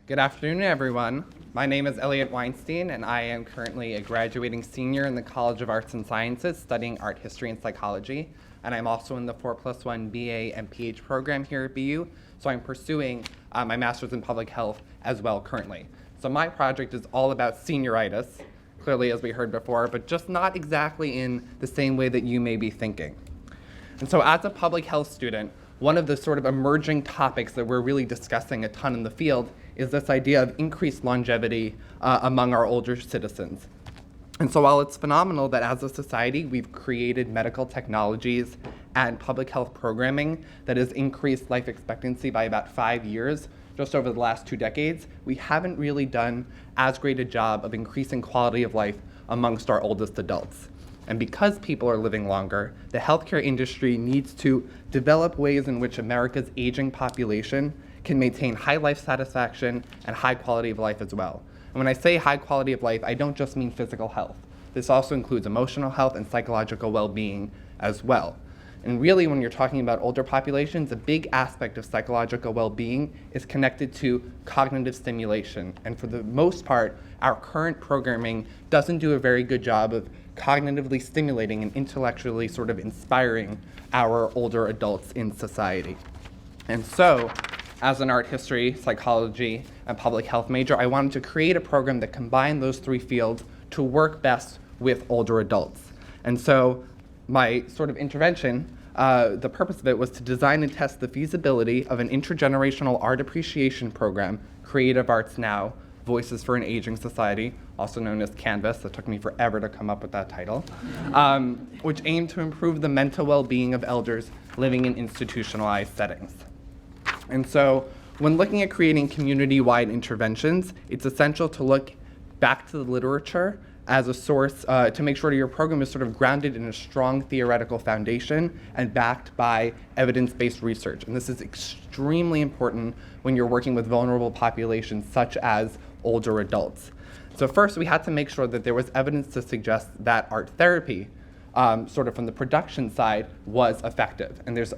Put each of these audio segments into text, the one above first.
Good afternoon, everyone. My name is Elliot Weinstein, and I am currently a graduating senior in the College of Arts and Sciences studying art history and psychology. And I'm also in the 4+1 BA and PH program here at BU, so I'm pursuing my master's in public health as well currently. So my project is all about senioritis, clearly as we heard before, but just not exactly in the same way that you may be thinking. And so as a public health student, one of the sort of emerging topics that we're really discussing a ton in the field is this idea of increased longevity among our older citizens. And so while it's phenomenal that as a society we've created medical technologies and public health programming that has increased life expectancy by about 5 years just over the last 2 decades, we haven't really done as great a job of increasing quality of life amongst our oldest adults. And because people are living longer, the healthcare industry needs to develop ways in which America's aging population can maintain high life satisfaction and high quality of life as well. And when I say high quality of life, I don't just mean physical health. This also includes emotional health and psychological well-being as well. And really, when you're talking about older populations, a big aspect of psychological well-being is connected to cognitive stimulation. And for the most part, our current programming doesn't do a very good job of cognitively stimulating and intellectually sort of inspiring our older adults in society. And so, as an art history, psychology, and public health major, I wanted to create a program that combined those 3 fields to work best with older adults. And so my sort of intervention, the purpose of it was to design and test the feasibility of an intergenerational art appreciation program, Creative Arts Now, Voices for an Aging Society, also known as Canvas. It took me forever to come up with that title, which aimed to improve the mental well-being of elders living in institutionalized settings. And so when looking at creating community-wide interventions, it's essential to look back to the literature as a source to make sure that your program is sort of grounded in a strong theoretical foundation and backed by evidence-based research. And this is extremely important when you're working with vulnerable populations such as older adults. So first, we had to make sure that there was evidence to suggest that art therapy, sort of from the production side, was effective. And there's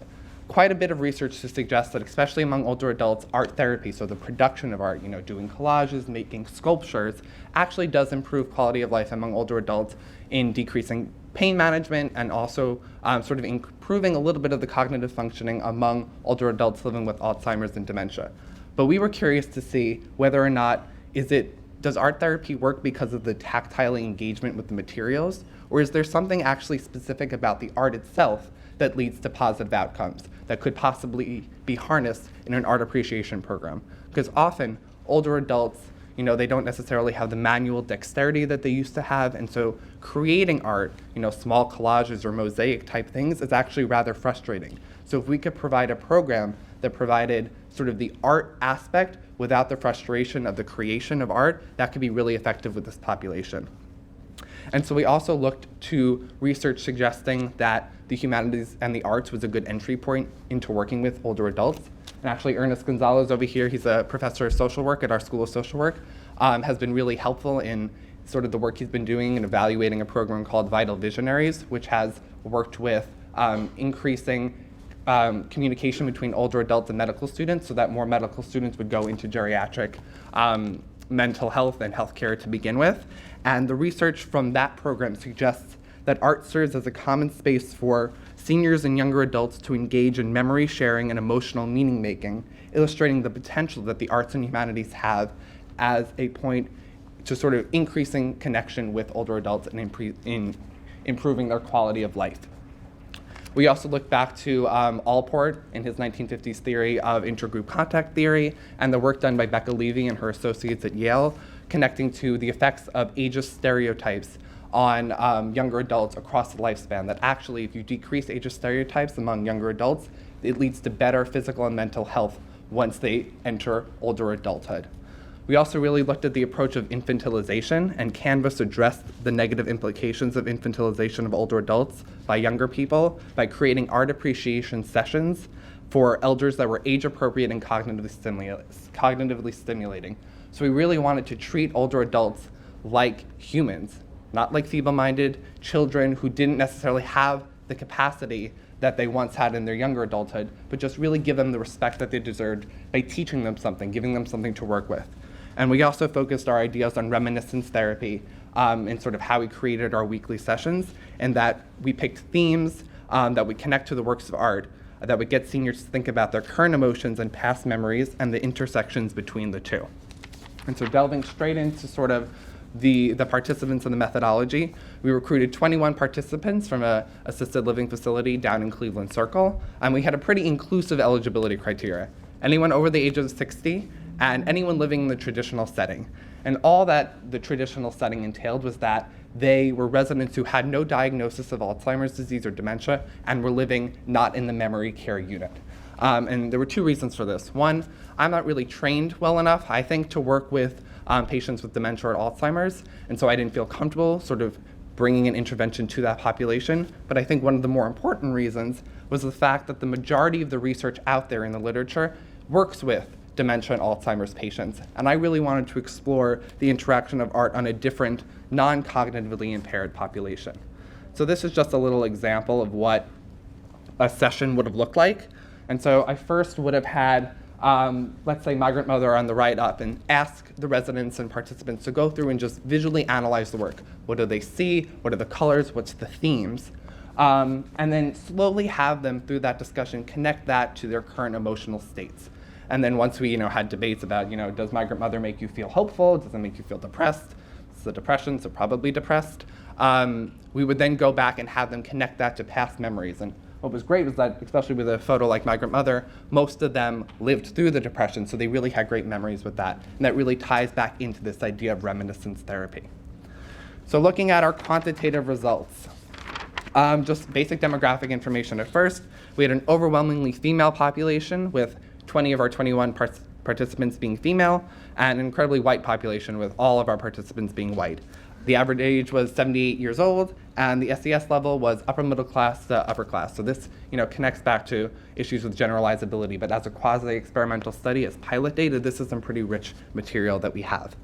quite a bit of research to suggest that, especially among older adults, art therapy, so the production of art, doing collages, making sculptures, actually does improve quality of life among older adults in decreasing pain management and also sort of improving a little bit of the cognitive functioning among older adults living with Alzheimer's and dementia. But we were curious to see whether or not does art therapy work because of the tactile engagement with the materials, or is there something actually specific about the art itself that leads to positive outcomes that could possibly be harnessed in an art appreciation program? Because often older adults, they don't necessarily have the manual dexterity that they used to have, and so creating art, small collages or mosaic type things is actually rather frustrating. So if we could provide a program that provided sort of the art aspect without the frustration of the creation of art, that could be really effective with this population. And so we also looked to research suggesting that the humanities and the arts was a good entry point into working with older adults. And actually, Ernest Gonzalez over here, he's a professor of social work at our School of Social Work, has been really helpful in sort of the work he's been doing in evaluating a program called Vital Visionaries, which has worked with increasing communication between older adults and medical students so that more medical students would go into geriatric mental health and healthcare to begin with. And the research from that program suggests that art serves as a common space for seniors and younger adults to engage in memory sharing and emotional meaning making, illustrating the potential that the arts and humanities have as a point to sort of increasing connection with older adults and in improving their quality of life. We also look back to Allport in his 1950s theory of intergroup contact theory and the work done by Becca Levy and her associates at Yale, connecting to the effects of ageist stereotypes on younger adults across the lifespan, that actually if you decrease ageist stereotypes among younger adults, it leads to better physical and mental health once they enter older adulthood. We also really looked at the approach of infantilization, and Canvas addressed the negative implications of infantilization of older adults by younger people by creating art appreciation sessions for elders that were age appropriate and cognitively stimulating. So we really wanted to treat older adults like humans, not like feeble-minded children who didn't necessarily have the capacity that they once had in their younger adulthood, but just really give them the respect that they deserved by teaching them something, giving them something to work with. And we also focused our ideas on reminiscence therapy and sort of how we created our weekly sessions, and that we picked themes that would connect to the works of art that would get seniors to think about their current emotions and past memories and the intersections between the two. And so delving straight into sort of the participants and the methodology, we recruited 21 participants from an assisted living facility down in Cleveland Circle, and we had a pretty inclusive eligibility criteria. Anyone over the age of 60 and anyone living in the traditional setting. And all that the traditional setting entailed was that they were residents who had no diagnosis of Alzheimer's disease or dementia and were living not in the memory care unit. And there were two reasons for this. One, I'm not really trained well enough, I think, to work with patients with dementia or Alzheimer's, and so I didn't feel comfortable sort of bringing an intervention to that population. But I think one of the more important reasons was the fact that the majority of the research out there in the literature works with dementia and Alzheimer's patients. And I really wanted to explore the interaction of art on a different, non-cognitively impaired population. So this is just a little example of what a session would have looked like. And so I first would have had, let's say, migrant mother on the right up and ask the residents and participants to go through and just visually analyze the work. What do they see? What are the colors? What's the themes? And then slowly have them, through that discussion, connect that to their current emotional states. And then once we had debates about, does migrant mother make you feel hopeful? Does it make you feel depressed? It's the depression, so probably depressed. We would then go back and have them connect that to past memories. And what was great was that, especially with a photo like migrant mother, most of them lived through the depression, so they really had great memories with that. And that really ties back into this idea of reminiscence therapy. So looking at our quantitative results, just basic demographic information at first. We had an overwhelmingly female population with 20 of our 21 participants being female, and an incredibly white population with all of our participants being white. The average age was 78 years old, and the SES level was upper middle class to upper class. So this connects back to issues with generalizability, but as a quasi-experimental study, as pilot data, this is some pretty rich material that we have.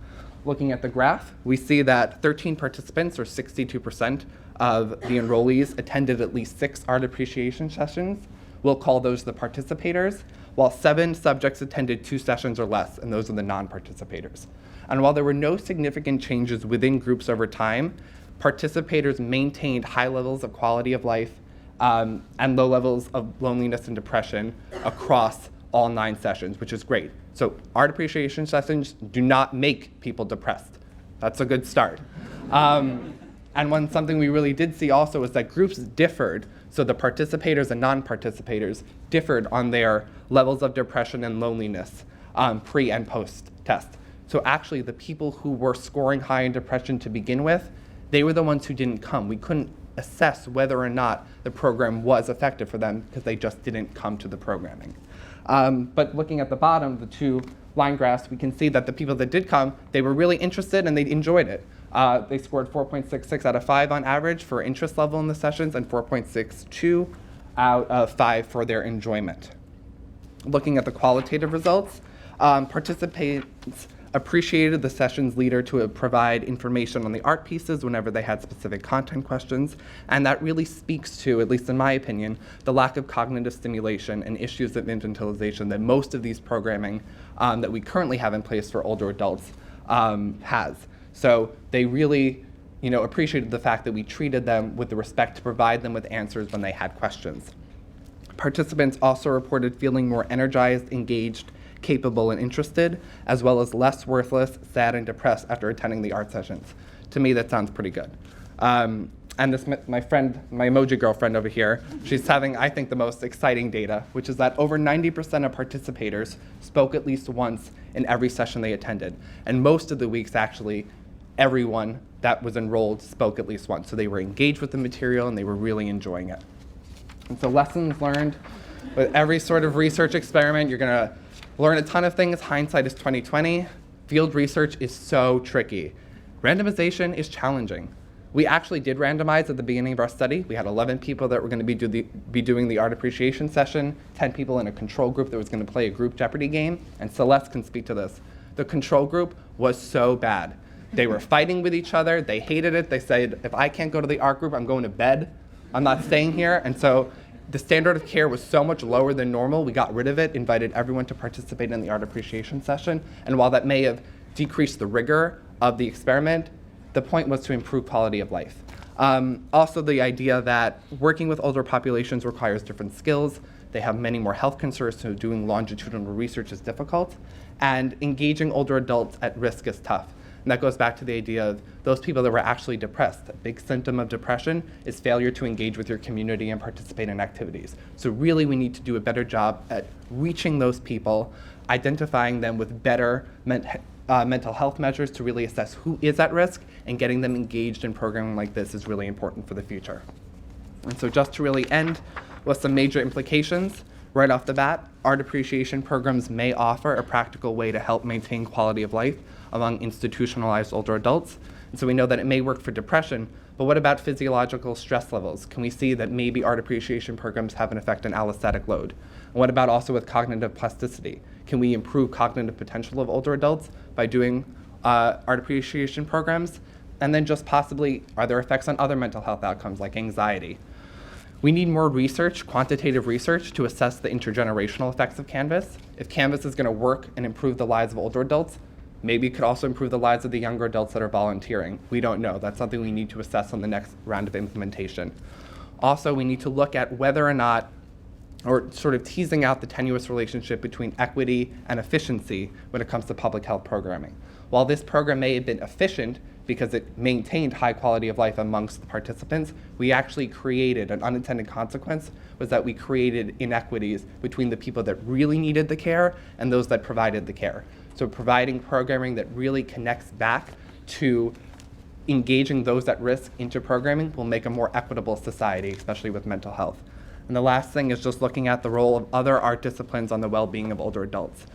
Looking at the graph, we see that 13 participants, or 62% of the enrollees, attended at least 6 art appreciation sessions. We'll call those the participators, while 7 subjects attended 2 sessions or less, and those are the non-participators. And while there were no significant changes within groups over time, participators maintained high levels of quality of life and low levels of loneliness and depression across all 9 sessions, which is great. So art appreciation sessions do not make people depressed. That's a good start. And something we really did see also is that groups differed. So the participators and non-participators differed on their levels of depression and loneliness pre and post test. So actually the people who were scoring high in depression to begin with, they were the ones who didn't come. We couldn't assess whether or not the program was effective for them because they just didn't come to the programming. But looking at the bottom, the 2 line graphs, we can see that the people that did come, they were really interested and they enjoyed it. They scored 4.66 out of 5 on average for interest level in the sessions and 4.62 out of 5 for their enjoyment. Looking at the qualitative results, participants appreciated the session's leader to provide information on the art pieces whenever they had specific content questions, and that really speaks to, at least in my opinion, the lack of cognitive stimulation and issues of infantilization that most of these programming that we currently have in place for older adults has. So they really appreciated the fact that we treated them with the respect to provide them with answers when they had questions. Participants also reported feeling more energized, engaged, capable, and interested, as well as less worthless, sad, and depressed after attending the art sessions. To me, that sounds pretty good. And this, my friend, my emoji girlfriend over here, she's having, I think, the most exciting data, which is that over 90% of participators spoke at least once in every session they attended. And most of the weeks, actually, everyone that was enrolled spoke at least once. So they were engaged with the material and they were really enjoying it. And so lessons learned, with every sort of research experiment, you're gonna learn a ton of things. Hindsight is 20/20. Field research is so tricky. Randomization is challenging. We actually did randomize at the beginning of our study. We had 11 people that were going to be doing the art appreciation session, 10 people in a control group that was going to play a group Jeopardy game, and Celeste can speak to this. The control group was so bad. They were fighting with each other. They hated it. They said, if I can't go to the art group, I'm going to bed. I'm not staying here. And so the standard of care was so much lower than normal, we got rid of it, invited everyone to participate in the art appreciation session. And while that may have decreased the rigor of the experiment, the point was to improve quality of life. Also, the idea that working with older populations requires different skills. They have many more health concerns, so doing longitudinal research is difficult. And engaging older adults at risk is tough. And that goes back to the idea of those people that were actually depressed. A big symptom of depression is failure to engage with your community and participate in activities. So really, we need to do a better job at reaching those people, identifying them with better mental health measures to really assess who is at risk, and getting them engaged in programming like this is really important for the future. And so just to really end with some major implications, right off the bat, art appreciation programs may offer a practical way to help maintain quality of life among institutionalized older adults. And so we know that it may work for depression, but what about physiological stress levels? Can we see that maybe art appreciation programs have an effect on allostatic load? And what about also with cognitive plasticity? Can we improve cognitive potential of older adults by doing art appreciation programs? And then just possibly, are there effects on other mental health outcomes like anxiety? We need more research, quantitative research, to assess the intergenerational effects of Canvas. If Canvas is going to work and improve the lives of older adults, maybe it could also improve the lives of the younger adults that are volunteering. We don't know. That's something we need to assess on the next round of implementation. Also, we need to look at whether or not, or sort of teasing out the tenuous relationship between equity and efficiency when it comes to public health programming. While this program may have been efficient because it maintained high quality of life amongst the participants, we actually created an unintended consequence, was that we created inequities between the people that really needed the care and those that provided the care. So providing programming that really connects back to engaging those at risk into programming will make a more equitable society, especially with mental health. And the last thing is just looking at the role of other art disciplines on the well-being of older adults.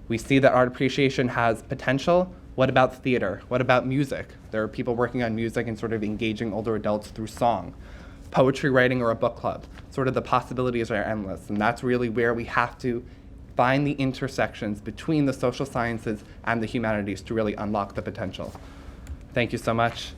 We see that art appreciation has potential. What about theater? What about music? There are people working on music and sort of engaging older adults through song, poetry writing, or a book club. Sort of the possibilities are endless, and that's really where we have to find the intersections between the social sciences and the humanities to really unlock the potential. Thank you so much.